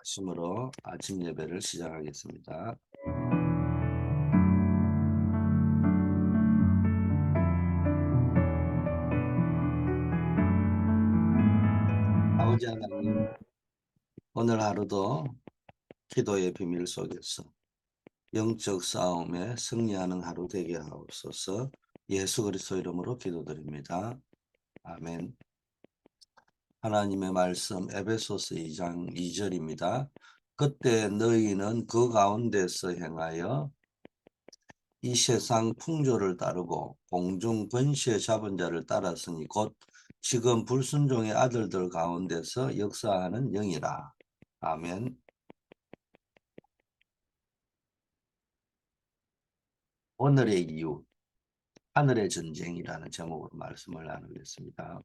말씀으로 아침 예배를 시작하겠습니다. 아버지 하나님, 오늘 하루도 기도의 비밀 속에서 영적 싸움에 승리하는 하루 되게 하옵소서. 예수 그리스도 이름으로 기도드립니다. 아멘. 하나님의 말씀 에베소서 2장 2절입니다. 그때 너희는 그 가운데서 행하여 이 세상 풍조를 따르고 공중 권세 잡은 자를 따랐으니 곧 지금 불순종의 아들들 가운데서 역사하는 영이라. 아멘. 오늘의 이유, 하늘의 전쟁이라는 제목으로 말씀을 나누겠습니다.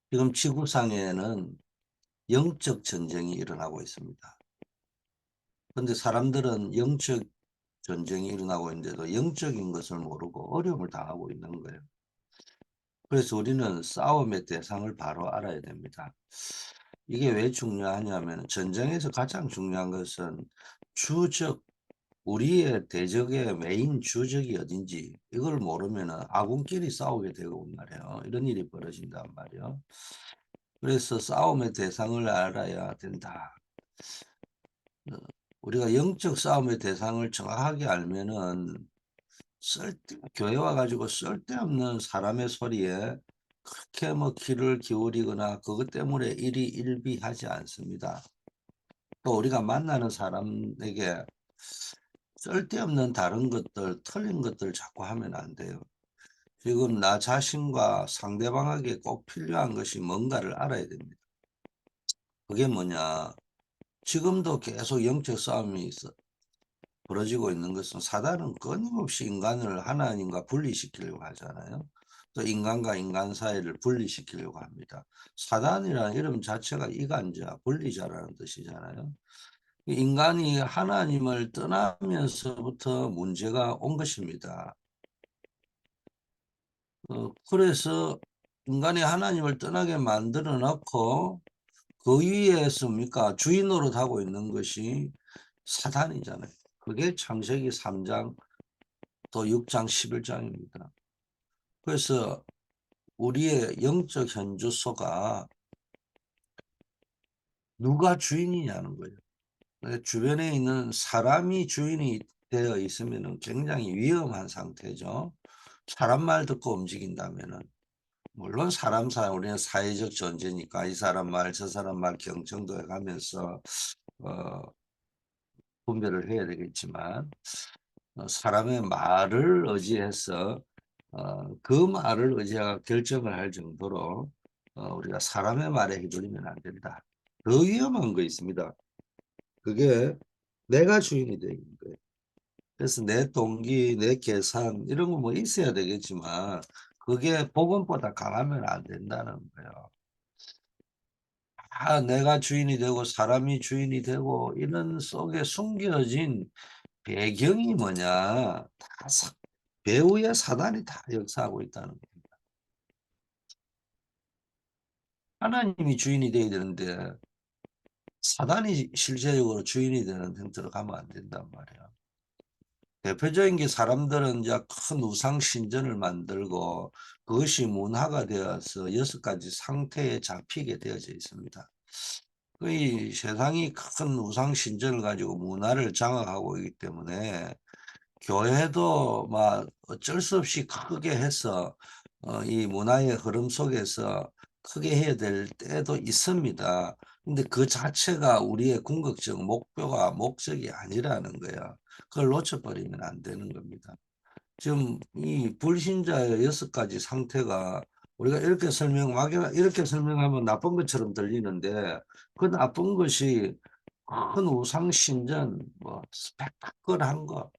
지금 지구상에는 영적 전쟁이 일어나고 있습니다. 그런데 사람들은 영적 전쟁이 일어나고 있는데도 영적인 것을 모르고 어려움을 당하고 있는 거예요. 그래서 우리는 싸움의 대상을 바로 알아야 됩니다. 이게 왜 중요하냐면 전쟁에서 가장 중요한 것은 주적, 우리의 대적의 메인 주적이 어딘지 이걸 모르면 아군끼리 싸우게 되고 말이에요. 이런 일이 벌어진단 말이에요. 그래서 싸움의 대상을 알아야 된다. 우리가 영적 싸움의 대상을 정확하게 알면은 교회 와가지고 쓸데없는 사람의 소리에 그렇게 뭐 귀를 기울이거나 그것 때문에 일이 일비하지 않습니다. 또 우리가 만나는 사람에게 쓸데없는 다른 것들, 틀린 것들 자꾸 하면 안 돼요. 지금 나 자신과 상대방에게 꼭 필요한 것이 뭔가를 알아야 됩니다. 그게 뭐냐? 지금도 계속 영적 싸움이 벌어지고 있는 것은 사단은 끊임없이 인간을 하나님과 분리시키려고 하잖아요. 또 인간과 인간 사이를 분리시키려고 합니다. 사단이라는 이름 자체가 이간자, 분리자라는 뜻이잖아요. 인간이 하나님을 떠나면서부터 문제가 온 것입니다. 그래서 인간이 하나님을 떠나게 만들어 놓고 그 위에 뭡니까? 주인 노릇하고 있는 것이 사단이잖아요. 그게 창세기 3장 또 6장 11장입니다. 그래서 우리의 영적 현주소가 누가 주인이냐는 거예요. 주변에 있는 사람이 주인이 되어 있으면 굉장히 위험한 상태죠. 사람 말 듣고 움직인다면은 물론 우리는 사회적 존재니까 이 사람 말 저 사람 말 경청도 해가면서 어, 분별을 해야 되겠지만 사람의 말을 의지해서 그 말을 의지하고 결정을 할 정도로 우리가 사람의 말에 휘둘리면 안 된다. 더 위험한 거 있습니다. 그게 내가 주인이 되는 거예요. 그래서 내 동기, 내 계산 이런 거 뭐 있어야 되겠지만 그게 복음보다 강하면 안 된다는 거예요. 내가 주인이 되고 사람이 주인이 되고 이런 속에 숨겨진 배경이 뭐냐? 배후의 사단이 다 역사하고 있다는 겁니다. 하나님이 주인이 되어야 되는데 사단이 실제적으로 주인이 되는 형태로 가면 안 된단 말이야. 대표적인 게 사람들은 이제 큰 우상 신전을 만들고 그것이 문화가 되어서 6가지 상태에 잡히게 되어져 있습니다. 이 세상이 큰 우상 신전을 가지고 문화를 장악하고 있기 때문에 교회도 막 어쩔 수 없이 크게 해서 이 문화의 흐름 속에서 크게 해야 될 때도 있습니다. 근데 그 자체가 우리의 궁극적 목표가 목적이 아니라는 거야. 그걸 놓쳐버리면 안 되는 겁니다. 지금 이 불신자의 6가지 상태가 우리가 이렇게 설명하면 나쁜 것처럼 들리는데 그 나쁜 것이 큰 우상 신전, 뭐 스펙타클한 거,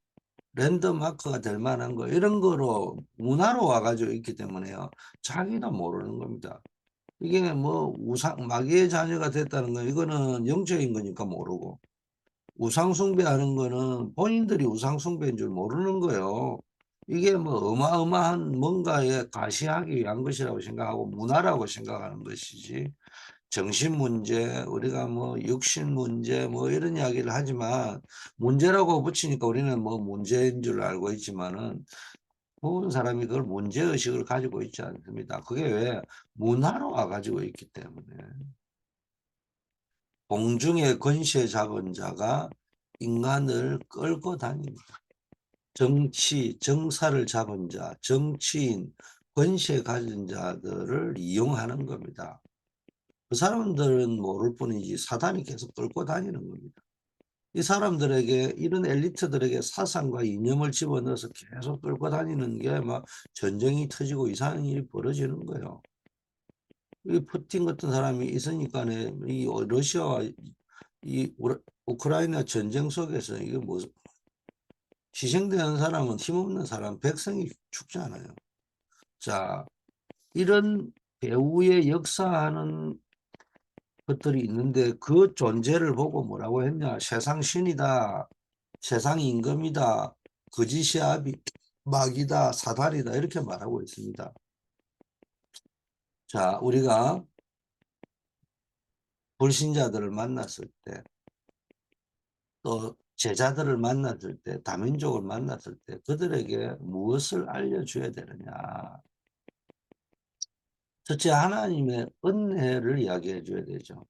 랜드마크가 될 만한 거 이런 거로 문화로 와가지고 있기 때문에요. 자기도 모르는 겁니다. 이게 뭐 마귀의 자녀가 됐다는 거 이거는 영적인 거니까 모르고 우상 숭배하는 거는 본인들이 우상 숭배인 줄 모르는 거예요. 이게 뭐 어마어마한 뭔가에 과시하기 위한 것이라고 생각하고 문화라고 생각하는 것이지 정신 문제, 우리가 뭐 육신 문제 뭐 이런 이야기를 하지만 문제라고 붙이니까 우리는 뭐 문제인 줄 알고 있지만은 모든 사람이 그걸 문제의식을 가지고 있지 않습니다. 그게 왜 문화로 와가지고 있기 때문에 공중의 권세 잡은 자가 인간을 끌고 다닙니다. 정치, 정사를 잡은 자, 정치인, 권세 가진 자들을 이용하는 겁니다. 그 사람들은 모를 뿐이지 사단이 계속 끌고 다니는 겁니다. 이 사람들에게 이런 엘리트들에게 사상과 이념을 집어넣어서 계속 끌고 다니는 게 막 전쟁이 터지고 이상한 일이 벌어지는 거예요. 이 푸틴 같은 사람이 있으니까네 이 러시아와 이 우크라이나 전쟁 속에서 이게 뭐 희생되는 사람은 힘없는 사람, 백성이 죽지 않아요. 자, 이런 배후에 역사하는 것들이 있는데 그 존재를 보고 뭐라고 했냐? 세상 신이다, 세상 임금이다, 거짓이야, 마귀다, 사단이다 이렇게 말하고 있습니다. 자, 우리가 불신자들을 만났을 때, 또 제자들을 만났을 때, 다민족을 만났을 때 그들에게 무엇을 알려줘야 되느냐? 첫째, 하나님의 은혜를 이야기해 줘야 되죠.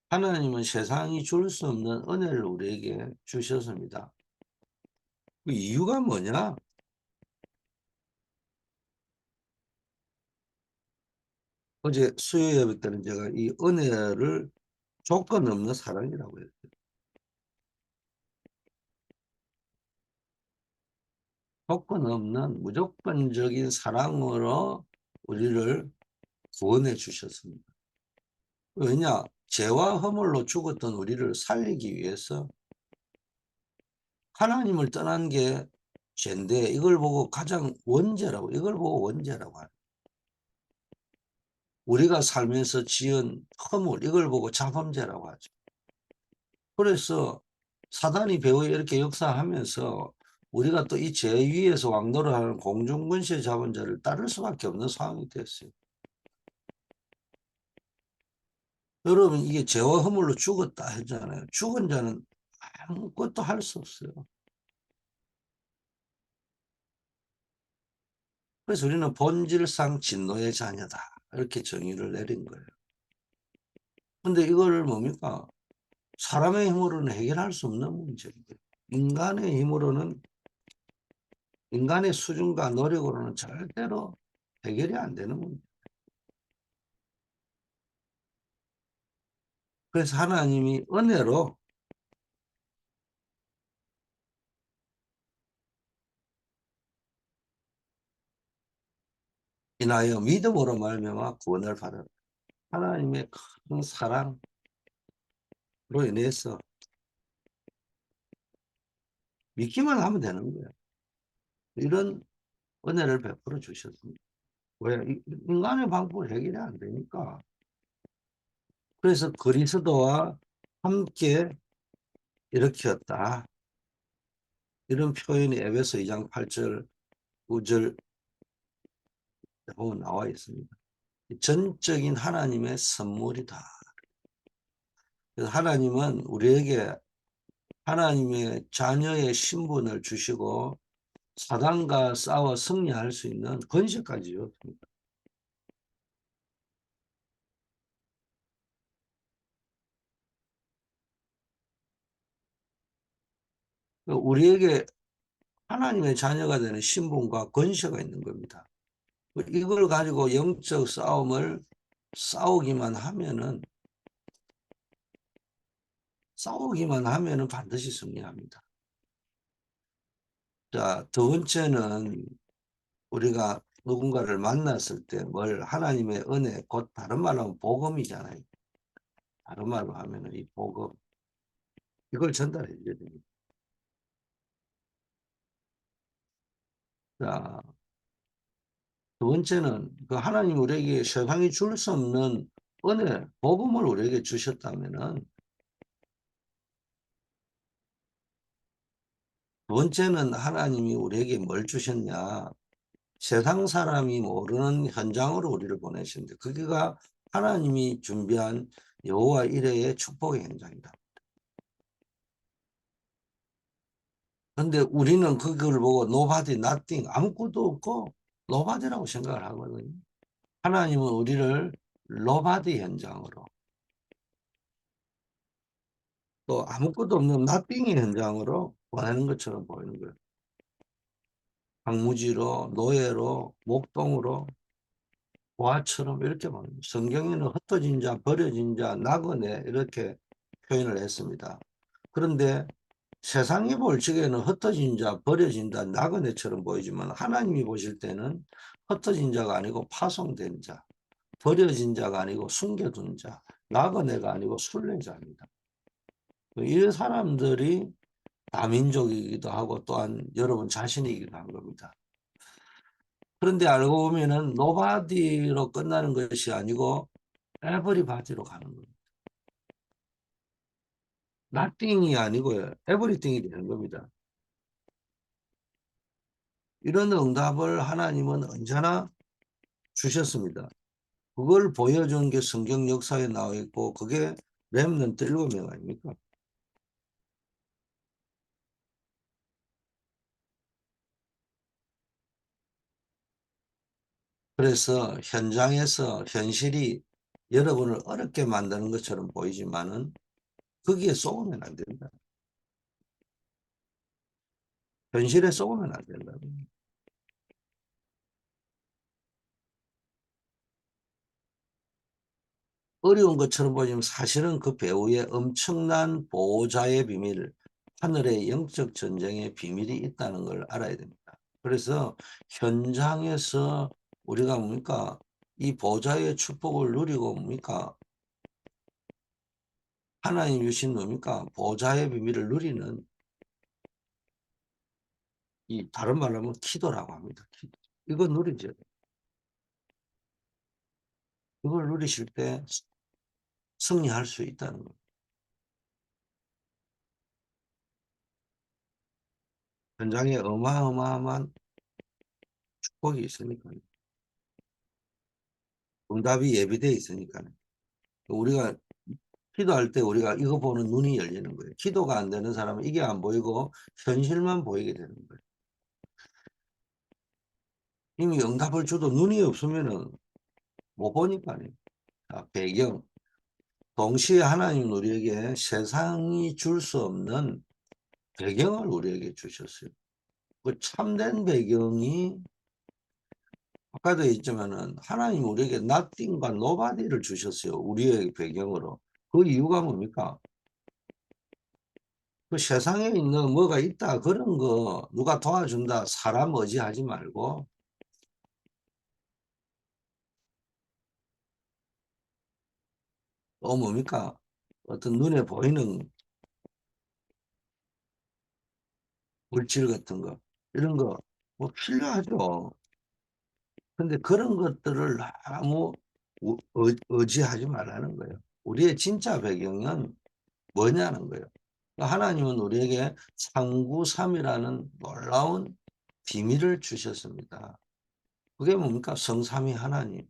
하나님은 세상이 줄 수 없는 은혜를 우리에게 주셨습니다. 그 이유가 뭐냐? 어제 수요 예배 때는 제가 이 은혜를 조건 없는 사랑이라고 했어요. 조건 없는 무조건적인 사랑으로 우리를 구원해 주셨습니다. 왜냐? 죄와 허물로 죽었던 우리를 살리기 위해서 하나님을 떠난 게 죄인데 이걸 보고 가장 원죄라고, 이걸 보고 원죄라고 하는 우리가 살면서 지은 허물 이걸 보고 자범죄라고 하죠. 그래서 사단이 배후에 이렇게 역사하면서 우리가 또 이 죄 위에서 왕노를 하는 공중권세 잡은 자를 따를 수밖에 없는 상황이 됐어요. 여러분 이게 죄와 허물로 죽었다 했잖아요. 죽은 자는 아무것도 할 수 없어요. 그래서 우리는 본질상 진노의 자녀다 이렇게 정의를 내린 거예요. 근데 이거를 뭡니까? 사람의 힘으로는 해결할 수 없는 문제예요. 인간의 힘으로는 인간의 수준과 노력으로는 절대로 해결이 안 되는 문제. 그래서 하나님이 은혜로 인하여 믿음으로 말미암아 구원을 받은 하나님의 큰 사랑으로 인해서 믿기만 하면 되는 거예요. 이런 은혜를 베풀어 주셨습니다. 왜? 인간의 방법으로 해결이 안 되니까. 그래서 그리스도와 함께 일으켰다. 이런 표현이 에베소 2장 8절, 9절 보면 나와 있습니다. 전적인 하나님의 선물이다. 그래서 하나님은 우리에게 하나님의 자녀의 신분을 주시고 사단과 싸워 승리할 수 있는 권세까지 줬습니다. 우리에게 하나님의 자녀가 되는 신분과 권세가 있는 겁니다. 이걸 가지고 영적 싸움을 싸우기만 하면은 반드시 승리합니다. 자, 두 번째는 우리가 누군가를 만났을 때 뭘 하나님의 은혜, 곧 다른 말로 하면 복음이잖아요. 다른 말로 하면은 이 복음, 이걸 전달해 줘야 됩니다. 자, 두 번째는 그 하나님 우리에게 세상이 줄 수 없는 은혜, 복음을 우리에게 주셨다면은 두 번째는 하나님이 우리에게 뭘 주셨냐. 세상 사람이 모르는 현장으로 우리를 보내셨는데 그게가 하나님이 준비한 여호와 이레의 축복의 현장이다. 근데 우리는 그걸 보고 nobody, nothing, 아무것도 없고 nobody라고 생각을 하거든요. 하나님은 우리를 nobody 현장으로 또 아무것도 없는 nothing의 현장으로 보내는 것처럼 보이는 거예요. 황무지로, 노예로, 목동으로, 고아처럼 이렇게 보는 거예요. 성경에는 흩어진 자, 버려진 자, 나그네 이렇게 표현을 했습니다. 그런데 세상이 볼 적에는 흩어진 자, 버려진 자, 나그네처럼 보이지만 하나님이 보실 때는 흩어진 자가 아니고 파송된 자, 버려진 자가 아니고 숨겨둔 자, 나그네가 아니고 순례자입니다. 이 사람들이 다민족이기도 하고 또한 여러분 자신이기도 한 겁니다. 그런데 알고 보면은 노바디로 끝나는 것이 아니고 에버리바디로 가는 겁니다. nothing이 아니고요. 에버리띵이 되는 겁니다. 이런 응답을 하나님은 언제나 주셨습니다. 그걸 보여준 게 성경 역사에 나와 있고 그게 렘넌트 7명 아닙니까? 그래서 현장에서 현실이 여러분을 어렵게 만드는 것처럼 보이지만은 거기에 속으면 안 된다. 현실에 속으면 안 된다. 어려운 것처럼 보이지만 사실은 그 배후에 엄청난 보호자의 비밀, 하늘의 영적 전쟁의 비밀이 있다는 걸 알아야 됩니다. 그래서 현장에서 우리가 뭡니까? 이 보호자의 축복을 누리고 뭡니까? 하나님 주신 뭡니까? 보호자의 비밀을 누리는 이 다른 말로 하면 기도라고 합니다. 기도. 이거 누리죠. 이걸 누리실 때 승리할 수 있다는 거예요. 현장에 어마어마한 축복이 있으니까 응답이 예비되어 있으니까 우리가 기도할 때 우리가 이거 보는 눈이 열리는 거예요. 기도가 안 되는 사람은 이게 안 보이고 현실만 보이게 되는 거예요. 이미 응답을 줘도 눈이 없으면은 못 보니까요. 자, 배경. 동시에 하나님 우리에게 세상이 줄 수 없는 배경을 우리에게 주셨어요. 그 참된 배경이 아까도 했지만은 하나님 우리에게 nothing과 nobody를 주셨어요. 우리의 배경으로. 그 이유가 뭡니까? 그 세상에 있는 뭐가 있다 그런 거 누가 도와준다 사람 의지하지 말고 또 뭡니까? 어떤 눈에 보이는 물질 같은 거 이런 거 뭐 필요하죠. 근데 그런 것들을 아무 의지하지 말라는 거예요. 우리의 진짜 배경은 뭐냐는 거예요. 하나님은 우리에게 상구삼이라는 놀라운 비밀을 주셨습니다. 그게 뭡니까? 성삼위 하나님,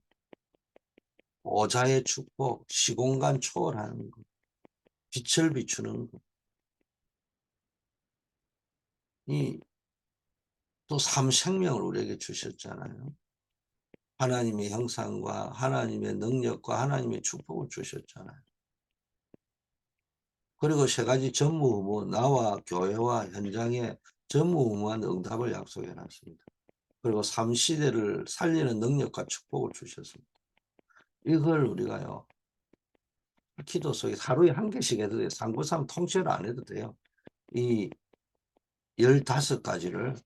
보좌의 축복, 시공간 초월하는 것, 빛을 비추는 것. 이 또 삼생명을 우리에게 주셨잖아요. 하나님의 형상과 하나님의 능력과 하나님의 축복을 주셨잖아요. 그리고 세 가지 전무후무 나와 교회와 현장에 전무후무한 응답을 약속해 놨습니다. 그리고 삼시대를 살리는 능력과 축복을 주셨습니다. 이걸 우리가요. 기도 속에 하루에 한 개씩 해도 돼요. 상고삼 통째로 안 해도 돼요. 이 15가지를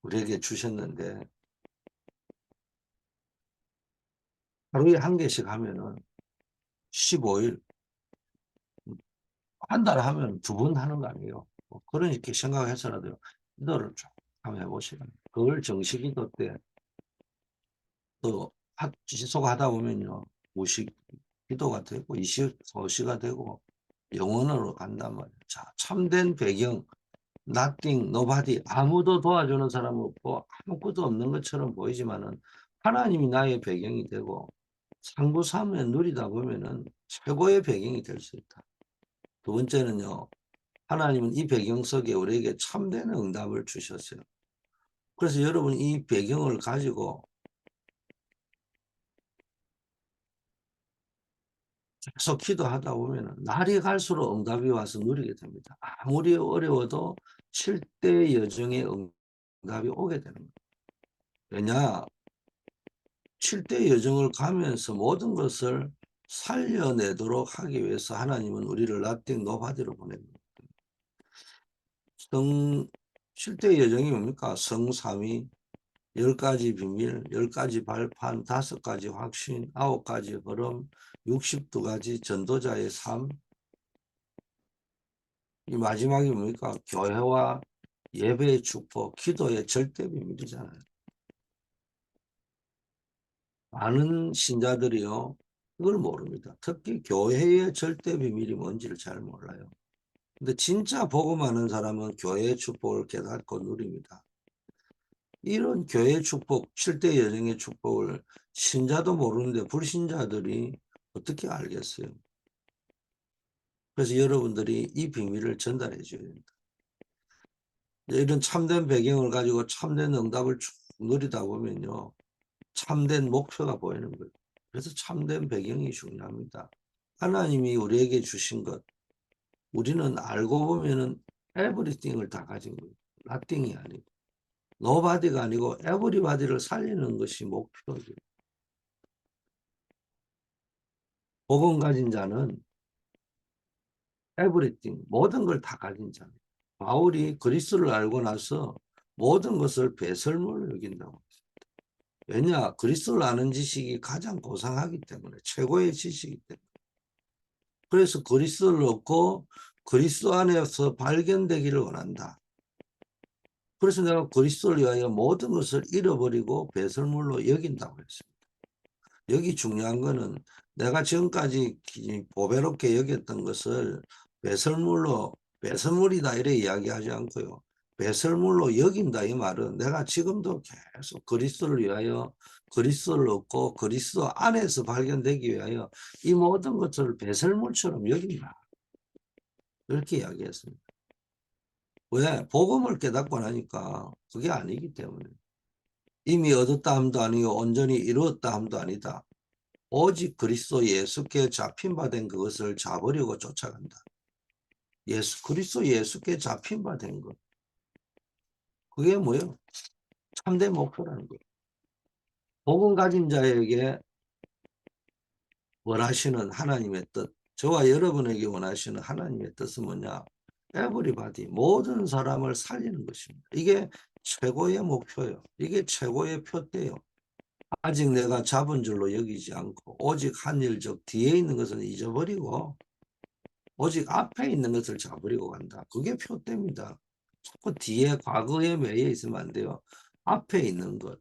우리에게 주셨는데 하루에 한 개씩 하면은 15일 한 달 하면 2번 하는 거 아니에요. 뭐 그렇게 생각해서라도 기도를 좀 한번 해보시라. 그걸 정식기도 때 또 지속하다 보면요. 무식 기도가 되고 이식 소시가 되고 영원으로 간단 말이에요. 자, 참된 배경 nothing, nobody, 아무도 도와주는 사람 없고 아무것도 없는 것처럼 보이지만은 하나님이 나의 배경이 되고 상부삼에 누리다 보면은 최고의 배경이 될 수 있다. 두 번째는요, 하나님은 이 배경 속에 우리에게 참된 응답을 주셨어요. 그래서 여러분 이 배경을 가지고 계속 기도하다 보면 날이 갈수록 응답이 와서 누리게 됩니다. 아무리 어려워도 7대 여정의 응답이 오게 되는 거예요. 왜냐? 7대 여정을 가면서 모든 것을 살려내도록 하기 위해서 하나님은 우리를 nothing nobody로 보냅니다. 7대 여정이 뭡니까? 성삼위, 10가지 비밀, 10가지 발판, 5가지 확신, 9가지 흐름, 62가지 전도자의 삶. 이 마지막이 뭡니까? 교회와 예배의 축복, 기도의 절대 비밀이잖아요. 많은 신자들이요, 그걸 모릅니다. 특히 교회의 절대 비밀이 뭔지를 잘 몰라요. 근데 진짜 복음 아는 사람은 교회의 축복을 깨닫고 누립니다. 이런 교회의 축복, 7대 여정의 축복을 신자도 모르는데 불신자들이 어떻게 알겠어요? 그래서 여러분들이 이 비밀을 전달해 줘야 됩니다. 이런 참된 배경을 가지고 참된 응답을 쭉 누리다 보면요, 참된 목표가 보이는 거예요. 그래서 참된 배경이 중요합니다. 하나님이 우리에게 주신 것, 우리는 알고 보면은 everything을 다 가진 거예요. nothing이 아니고, nobody가 아니고 everybody를 살리는 것이 목표죠. 복음 가진 자는 everything, 모든 걸 다 가진 자입니다. 바울이 그리스도를 알고 나서 모든 것을 배설물로 여긴다고. 왜냐? 그리스도를 아는 지식이 가장 고상하기 때문에, 최고의 지식이기 때문에. 그래서 그리스도를 얻고 그리스도 안에서 발견되기를 원한다. 그래서 내가 그리스도를 위하여 모든 것을 잃어버리고 배설물로 여긴다고 했습니다. 여기 중요한 거는 내가 지금까지 보배롭게 여겼던 것을 배설물이다 이래 이야기하지 않고요. 배설물로 여긴다 이 말은 내가 지금도 계속 그리스도를 위하여 그리스도를 얻고 그리스도 안에서 발견되기 위하여 이 모든 것을 배설물처럼 여긴다. 이렇게 이야기했습니다. 왜? 복음을 깨닫고 나니까 그게 아니기 때문에. 이미 얻었다 함도 아니고 온전히 이루었다 함도 아니다. 오직 그리스도 예수께 잡힌 바 된 그것을 잡으려고 쫓아간다. 그리스도 예수께 잡힌 바 된 것. 그게 뭐예요? 참된 목표라는 거예요. 복음 가진 자에게 원하시는 하나님의 뜻, 저와 여러분에게 원하시는 하나님의 뜻은 뭐냐? 에브리바디, 모든 사람을 살리는 것입니다. 이게 최고의 목표예요. 이게 최고의 표대예요. 아직 내가 잡은 줄로 여기지 않고 오직 한일적 뒤에 있는 것은 잊어버리고 오직 앞에 있는 것을 잡으려고 한다. 그게 표대입니다. 자꾸 뒤에 과거에 매여 있으면 안 돼요. 앞에 있는 것,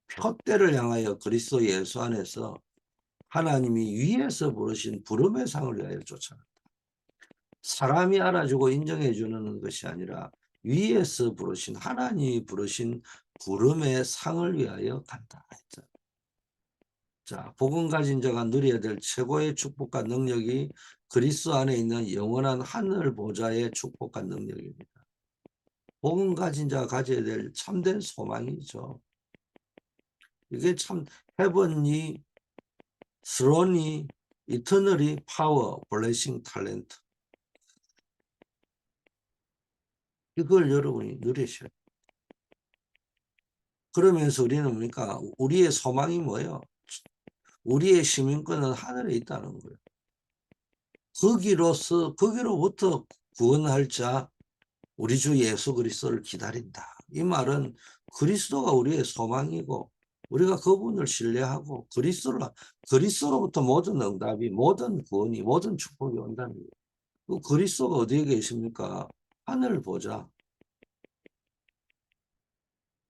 표대를 향하여 그리스도 예수 안에서 하나님이 위에서 부르신 부름의 상을 위하여 쫓아간다. 사람이 알아주고 인정해 주는 것이 아니라 위에서 부르신 하나님이 부르신 부름의 상을 위하여 간다. 자, 복음 가진 자가 누려야 될 최고의 축복과 능력이 그리스도 안에 있는 영원한 하늘 보좌의 축복과 능력입니다. 복음 가진 자가 가져야 될 참된 소망이죠. 이게 참 헤븐이, 스론이, 이터널이, 파워, 블레싱, 탤런트. 이걸 여러분이 누리셔야 돼요. 그러면서 우리는 뭡니까? 우리의 소망이 뭐예요? 우리의 시민권은 하늘에 있다는 거예요. 거기로부터 구원할 자, 우리 주 예수 그리스도를 기다린다. 이 말은 그리스도가 우리의 소망이고 우리가 그분을 신뢰하고 그리스도로부터 모든 응답이, 모든 구원이, 모든 축복이 온다는 거예요. 그 그리스도가 어디에 계십니까? 하늘 보자.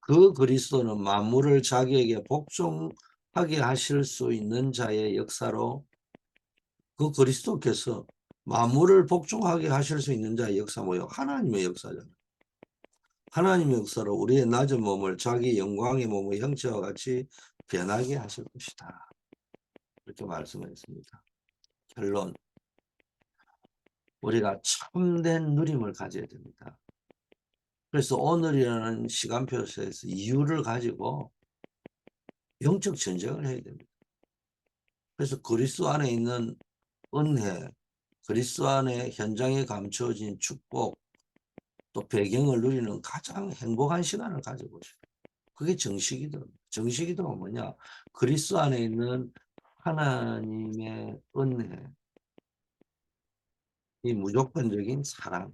그 그리스도는 만물을 자기에게 복종하게 하실 수 있는 자의 역사로 그 그리스도께서 만물을 복종하게 하실 수 있는 자의 역사 뭐예요? 하나님의 역사잖아요. 하나님의 역사로 우리의 낮은 몸을 자기 영광의 몸의 형체와 같이 변하게 하실 것이다. 이렇게 말씀했습니다. 결론. 우리가 참된 누림을 가져야 됩니다. 그래서 오늘이라는 시간표에서 이유를 가지고 영적 전쟁을 해야 됩니다. 그래서 그리스도 안에 있는 은혜, 그리스도 안에 현장에 감춰진 축복, 또 배경을 누리는 가장 행복한 시간을 가져보시오. 그게 정식이거든요. 정식이도가 뭐냐? 그리스도 안에 있는 하나님의 은혜, 이 무조건적인 사랑,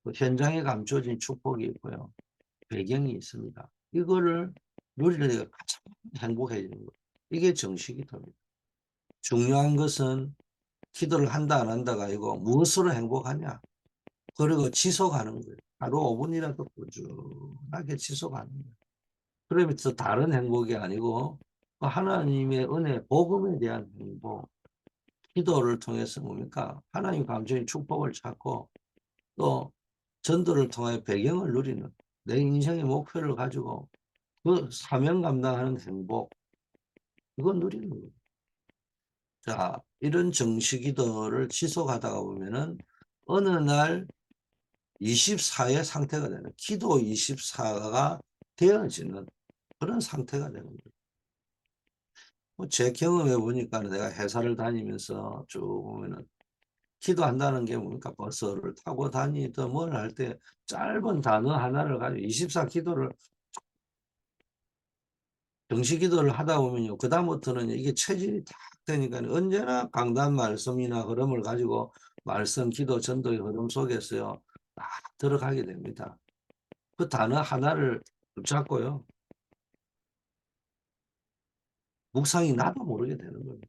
그 현장에 감춰진 축복이 있고요. 배경이 있습니다. 이거를 누리는 게 가장 행복해지는 거예요. 이게 정식이도입니다. 중요한 것은 기도를 한다 안 한다가 아니고 무엇으로 행복하냐. 그리고 지속하는 거예요. 하루 5분이라도 꾸준하게 지속하는 거예요. 그러면서 다른 행복이 아니고 하나님의 은혜, 복음에 대한 행복, 기도를 통해서 뭡니까? 하나님 감정의 축복을 찾고 또 전도를 통해 배경을 누리는 내 인생의 목표를 가지고 그 사명 감당하는 행복, 이건 누리는 거예요. 자, 이런 정식기도를 지속하다가 보면은 어느 날 24의 상태가 되는, 기도 24가 되어지는 그런 상태가 되는 거예요. 뭐제 경험해 보니까 내가 회사를 다니면서 쭉 보면은 기도한다는 게 뭡니까? 버스를 타고 다니든 뭘 할 때 짧은 단어 하나를 가지고 24 기도를 정식 기도를 하다 보면요. 그다음부터는 이게 체질이 딱 되니까 언제나 강단 말씀이나 흐름을 가지고 말씀, 기도, 전도의 흐름 속에서요. 딱 들어가게 됩니다. 그 단어 하나를 붙잡고요. 묵상이 나도 모르게 되는 거예요.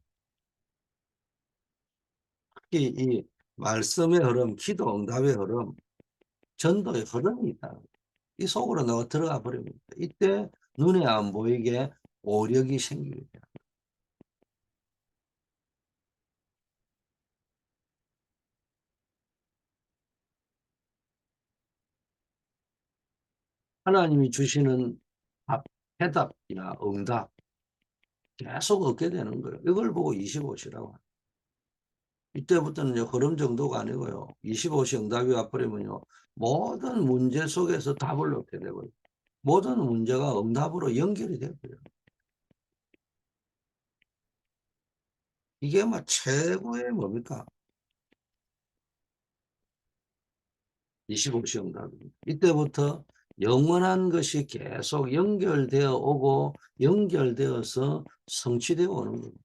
특히 이 말씀의 흐름, 기도 응답의 흐름, 전도의 흐름이 있다. 이 속으로 내가 들어가 버립니다. 이때 눈에 안 보이게 오력이 생기게 돼요. 하나님이 주시는 해답이나 응답 계속 얻게 되는 거예요. 이걸 보고 25시라고 합니다. 이때부터는 이제 흐름 정도가 아니고요. 25시 응답이 와버리면요. 모든 문제 속에서 답을 얻게 되고요. 모든 문제가 응답으로 연결이 되고요. 이게 막 최고의 뭡니까? 25시 응답입니다. 이때부터 영원한 것이 계속 연결되어 오고 연결되어서 성취되어 오는 겁니다.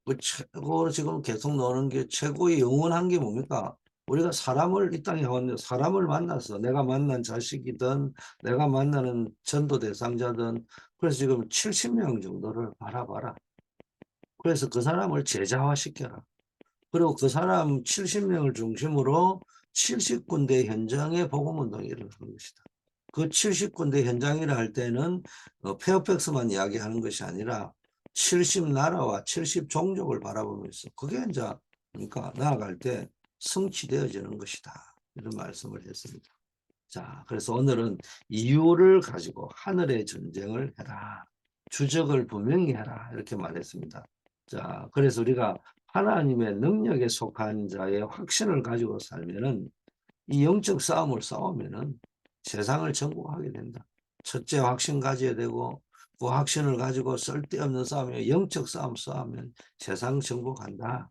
그 최고로 지금 계속 나오는 게 최고의 영원한 게 뭡니까? 우리가 사람을 이 땅에 왔는데 사람을 만나서 내가 만난 자식이든 내가 만나는 전도 대상자든 그래서 지금 70명 정도를 바라봐라. 그래서 그 사람을 제자화시켜라. 그리고 그 사람 70명을 중심으로 70군데 현장에 복음운동이 일어나는 것이다. 그 70군데 현장이라 할 때는 페어팩스만 이야기하는 것이 아니라 70나라와 70종족을 바라보면서 그게 이제 그러니까 나아갈 때 성취되어지는 것이다. 이런 말씀을 했습니다. 자, 그래서 오늘은 이유를 가지고 하늘의 전쟁을 해라. 주적을 분명히 해라. 이렇게 말했습니다. 자, 그래서 우리가 하나님의 능력에 속한 자의 확신을 가지고 살면은 이 영적 싸움을 싸우면은 세상을 정복하게 된다. 첫째 확신 가져야 되고 그 확신을 가지고 쓸데없는 싸움에 영적 싸움 싸우면 세상 정복한다.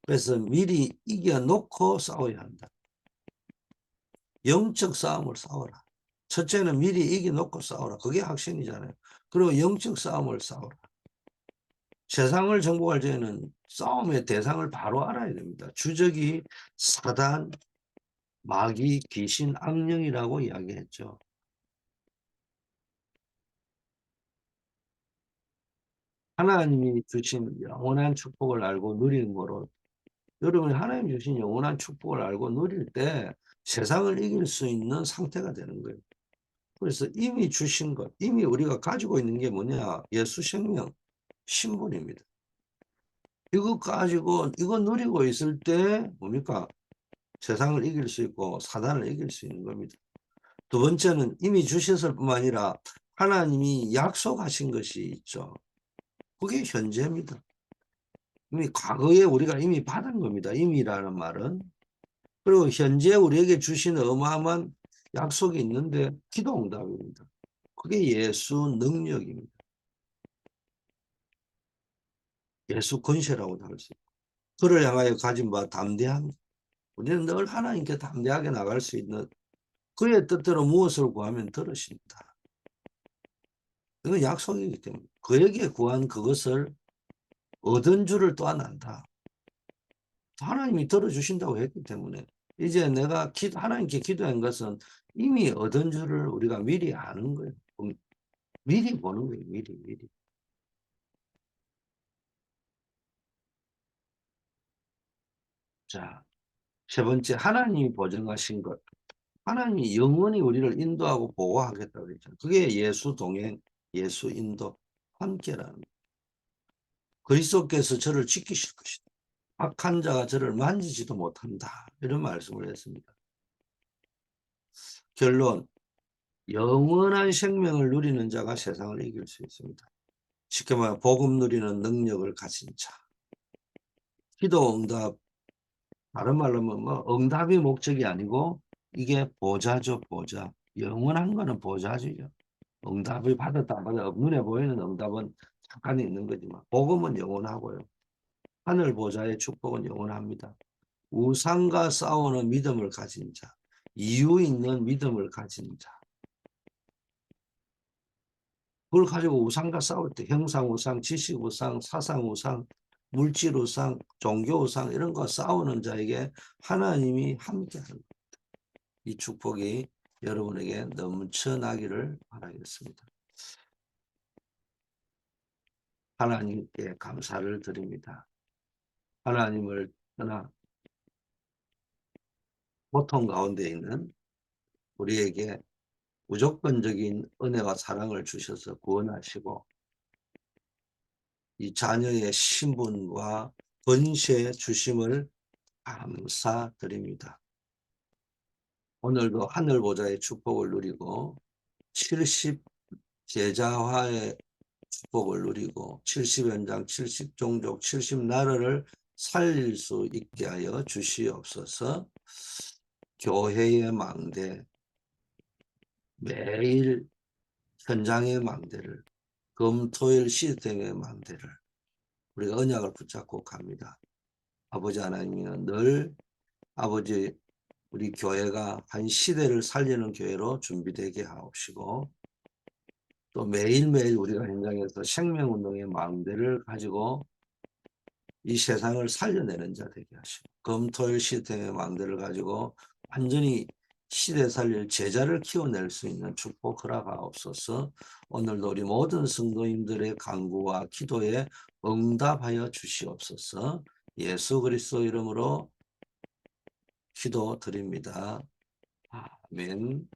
그래서 미리 이겨놓고 싸워야 한다. 영적 싸움을 싸워라. 첫째는 미리 이겨놓고 싸워라. 그게 확신이잖아요. 그리고 영적 싸움을 싸워라. 세상을 정복할 때는 싸움의 대상을 바로 알아야 됩니다. 주적이 사단, 마귀, 귀신, 악령이라고 이야기했죠. 하나님이 주신 영원한 축복을 알고 누리는 거로 여러분이 하나님 주신 영원한 축복을 알고 누릴 때 세상을 이길 수 있는 상태가 되는 거예요. 그래서 이미 주신 것, 이미 우리가 가지고 있는 게 뭐냐? 예수 생명, 신분입니다. 이거 가지고 이거 누리고 있을 때 뭡니까? 세상을 이길 수 있고 사단을 이길 수 있는 겁니다. 두 번째는 이미 주셨을 뿐만 아니라 하나님이 약속하신 것이 있죠. 그게 현재입니다. 이미 과거에 우리가 이미 받은 겁니다. 이미라는 말은. 그리고 현재 우리에게 주신 어마어마한 약속이 있는데 기도 응답입니다. 그게 예수 능력입니다. 예수 권세라고도 할 수 있고 그를 향하여 가진 바 담대함. 우리는 늘 하나님께 담대하게 나갈 수 있는 그의 뜻대로 무엇을 구하면 들으십니다. 이건 약속이기 때문에 그에게 구한 그것을 얻은 줄을 또한 안다. 하나님이 들어주신다고 했기 때문에 이제 내가 하나님께 기도한 것은 이미 얻은 줄을 우리가 미리 아는 거예요. 미리 보는 거예요. 미리. 자, 세 번째 하나님이 보증하신 것. 하나님이 영원히 우리를 인도하고 보호하겠다고 그랬잖아요. 그게 예수 동행, 예수 인도, 함께라는 거예요. 그리스도께서 저를 지키실 것이다. 악한 자가 저를 만지지도 못한다. 이런 말씀을 했습니다. 결론, 영원한 생명을 누리는 자가 세상을 이길 수 있습니다. 쉽게 말하면 복음 누리는 능력을 가진 자. 기도 응답, 다른 말로 하면 뭐 응답이 목적이 아니고 이게 보좌죠, 보좌. 영원한 거는 보좌죠. 응답을 받았다 안 받았다 눈에 보이는 응답은 잠깐 있는 거지만 복음은 영원하고요. 하늘 보좌의 축복은 영원합니다. 우상과 싸우는 믿음을 가진 자, 이유 있는 믿음을 가진 자. 그걸 가지고 우상과 싸울 때 형상 우상, 지식 우상, 사상 우상, 물질 우상, 종교 우상 이런 거 싸우는 자에게 하나님이 함께하는 이 축복이 여러분에게 넘쳐나기를 바라겠습니다. 하나님께 감사를 드립니다. 하나님을 떠나 고통 가운데 있는 우리에게 무조건적인 은혜와 사랑을 주셔서 구원하시고 이 자녀의 신분과 권세 주심을 감사드립니다. 오늘도 하늘 보좌의 축복을 누리고 70 제자화의 축복을 누리고 70연장 70종족 70나라를 살릴 수 있게 하여 주시옵소서. 교회의 망대, 매일 현장의 망대를, 금토일 시스템의 망대를 우리가 언약을 붙잡고 갑니다. 아버지 하나님은 늘 아버지 우리 교회가 한 시대를 살리는 교회로 준비되게 하옵시고 또 매일매일 우리가 현장에서 생명운동의 망대를 가지고 이 세상을 살려내는 자 되게 하시고 금토일 시스템의 망대를 가지고 완전히 시대 살릴 제자를 키워낼 수 있는 축복 허락하옵소서. 오늘도 우리 모든 성도님들의 간구와 기도에 응답하여 주시옵소서. 예수 그리스도 이름으로 기도드립니다. 아멘.